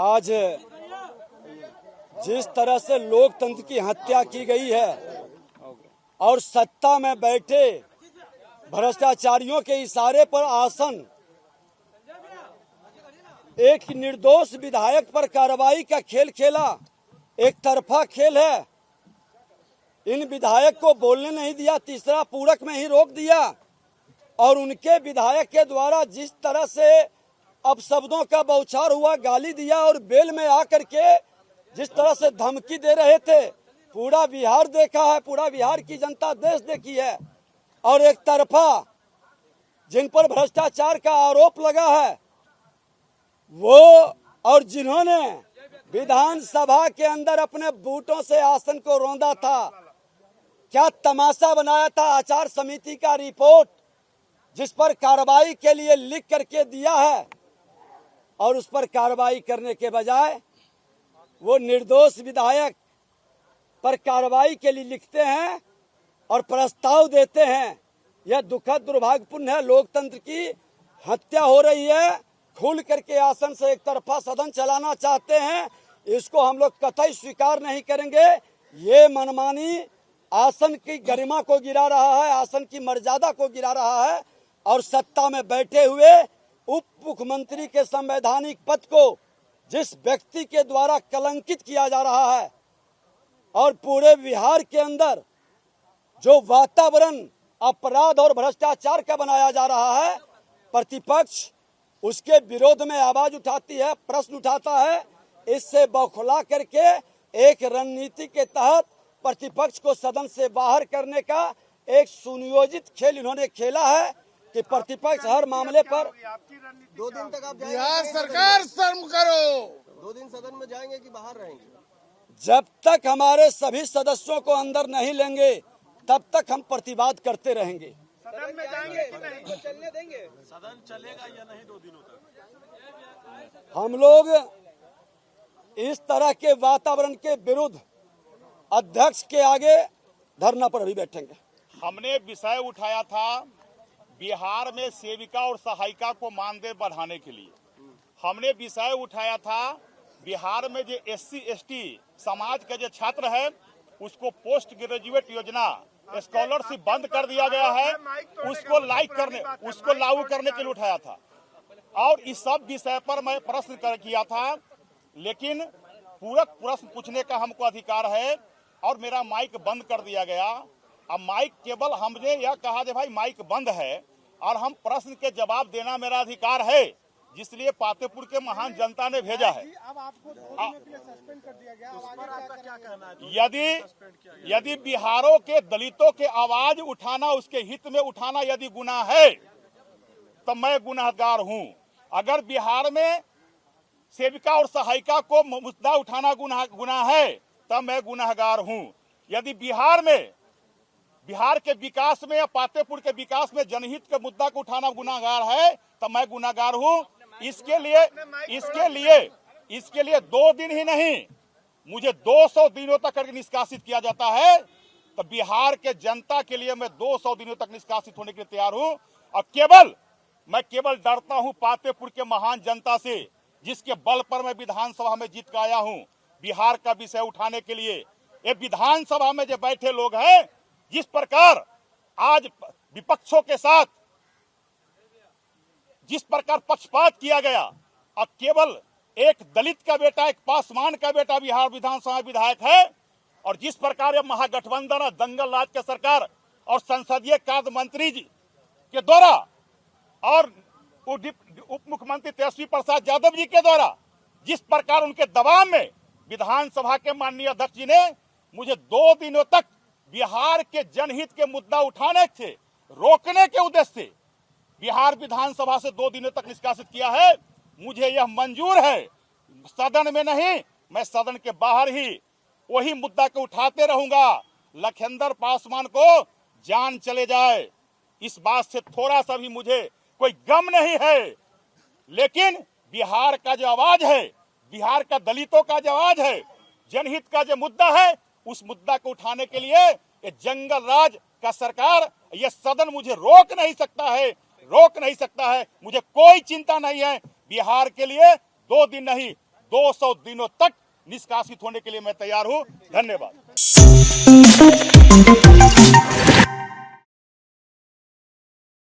आज जिस तरह से लोकतंत्र की हत्या की गई है और सत्ता में बैठे भ्रष्टाचारियों के इशारे पर आसन एक निर्दोष विधायक पर कार्रवाई का खेल खेला, एक तरफा खेल है। इन विधायक को बोलने नहीं दिया, तीसरा पूरक में ही रोक दिया और उनके विधायक के द्वारा जिस तरह से अपशब्दों का बौछार हुआ, गाली दिया और बेल में आकर के जिस तरह से धमकी दे रहे थे, पूरा बिहार देखा है, पूरा बिहार की जनता देश देखी है। और एक तरफा जिन पर भ्रष्टाचार का आरोप लगा है वो और जिन्होंने विधानसभा के अंदर अपने बूटों से आसन को रौंदा था, क्या तमाशा बनाया था। आचार समिति का रिपोर्ट जिस पर कार्रवाई के लिए लिख करके दिया है और उस पर कार्रवाई करने के बजाय वो निर्दोष विधायक पर कार्रवाई के लिए लिखते हैं और प्रस्ताव देते हैं। यह दुखद दुर्भाग्यपूर्ण है। लोकतंत्र की हत्या हो रही है। खुल करके आसन से एक तरफा सदन चलाना चाहते हैं, इसको हम लोग कतई स्वीकार नहीं करेंगे। ये मनमानी आसन की गरिमा को गिरा रहा है, आसन की मर्यादा को गिरा रहा है और सत्ता में बैठे हुए उप मुख्यमंत्री के संवैधानिक पद को जिस व्यक्ति के द्वारा कलंकित किया जा रहा है और पूरे बिहार के अंदर जो वातावरण अपराध और भ्रष्टाचार का बनाया जा रहा है, प्रतिपक्ष उसके विरोध में आवाज उठाती है, प्रश्न उठाता है। इससे बौखला करके एक रणनीति के तहत प्रतिपक्ष को सदन से बाहर करने का एक सुनियोजित खेल इन्होंने खेला है कि प्रतिपक्ष हर मामले पर 2 दिन तक आप बिहार सरकार शर्म करो। 2 दिन सदन में जाएंगे कि बाहर रहेंगे? जब तक हमारे सभी सदस्यों को अंदर नहीं लेंगे तब तक हम प्रतिवाद करते रहेंगे। सदन में जाएंगे कि नहीं? चलने देंगे? सदन चलेगा या नहीं 2 दिनों तक? हम लोग इस तरह के वातावरण के विरुद्ध अध्यक्ष के आगे धरना पर भी बैठेंगे। हमने विषय उठाया था बिहार में सेविका और सहायिका को मानदेय बढ़ाने के लिए। हमने विषय उठाया था बिहार में जो SC ST समाज के जो छात्र है उसको पोस्ट ग्रेजुएट योजना स्कॉलरशिप बंद कर दिया गया है, उसको लागू करने के लिए उठाया था। और इस सब विषय पर मैं प्रश्न किया था, लेकिन पूरक प्रश्न पूछने का हमको अधिकार है और मेरा माइक बंद कर दिया गया। अब माइक केवल हमने यह कहा कि भाई माइक बंद है और हम प्रश्न के जवाब देना मेरा अधिकार है, जिसलिए पातेपुर के महान जनता ने भेजा है। अब आपको 2 दिनों के लिए सस्पेंड कर दिया गया। उस पर आपका क्या कहना है? यदि बिहारों के दलितों के आवाज उठाना, उसके हित में उठाना यदि गुनाह है तो मैं गुनाहगार हूं। अगर बिहार में सेविका और सहायिका को मुद्दा उठाना गुनाह है तब मैं गुनाहगार हूं। यदि बिहार के विकास में या पातेपुर के विकास में जनहित के मुद्दा को उठाना गुनाहगार है तो मैं गुनाहगार हूं। इसके लिए 2 दिन ही नहीं, मुझे 200 दिनों तक अगर निष्कासित किया जाता है तो बिहार के जनता के लिए मैं 200 दिनों तक निष्कासित होने के लिए तैयार हूं। और मैं केवल डरता हूं पातेपुर के महान जनता से, जिसके बल पर मैं विधानसभा में जीत कर आया हूं बिहार का विषय उठाने के लिए। ये विधानसभा में जो बैठे लोग हैं, जिस प्रकार आज विपक्षों के साथ जिस प्रकार पक्षपात किया गया और केवल एक दलित का बेटा, एक पासवान का बेटा बिहार विधानसभा विधायक है, और जिस प्रकार ये महागठबंधन और दंगल राज के सरकार और संसदीय कार्य मंत्री जी के द्वारा और उप मुख्यमंत्री तेजस्वी प्रसाद यादव जी के द्वारा जिस प्रकार उनके दबाव में विधानसभा के माननीय अध्यक्ष जी ने मुझे 2 दिनों तक बिहार के जनहित के मुद्दा उठाने से रोकने के उद्देश्य से बिहार विधानसभा से 2 दिनों तक निष्कासित किया है, मुझे यह मंजूर है। सदन में नहीं, मैं सदन के बाहर ही वही मुद्दा को उठाते रहूंगा। लखिंदर पासवान को जान चले जाए, इस बात से थोड़ा सा भी मुझे कोई गम नहीं है। लेकिन बिहार का जो आवाज है, बिहार का दलितों का जो आवाज है, जनहित का जो मुद्दा है, उस मुद्दा को उठाने के लिए ये जंगल राज का सरकार, ये सदन मुझे रोक नहीं सकता है। मुझे कोई चिंता नहीं है। बिहार के लिए 2 दिन नहीं 200 दिनों तक निष्कासित होने के लिए मैं तैयार हूं। धन्यवाद।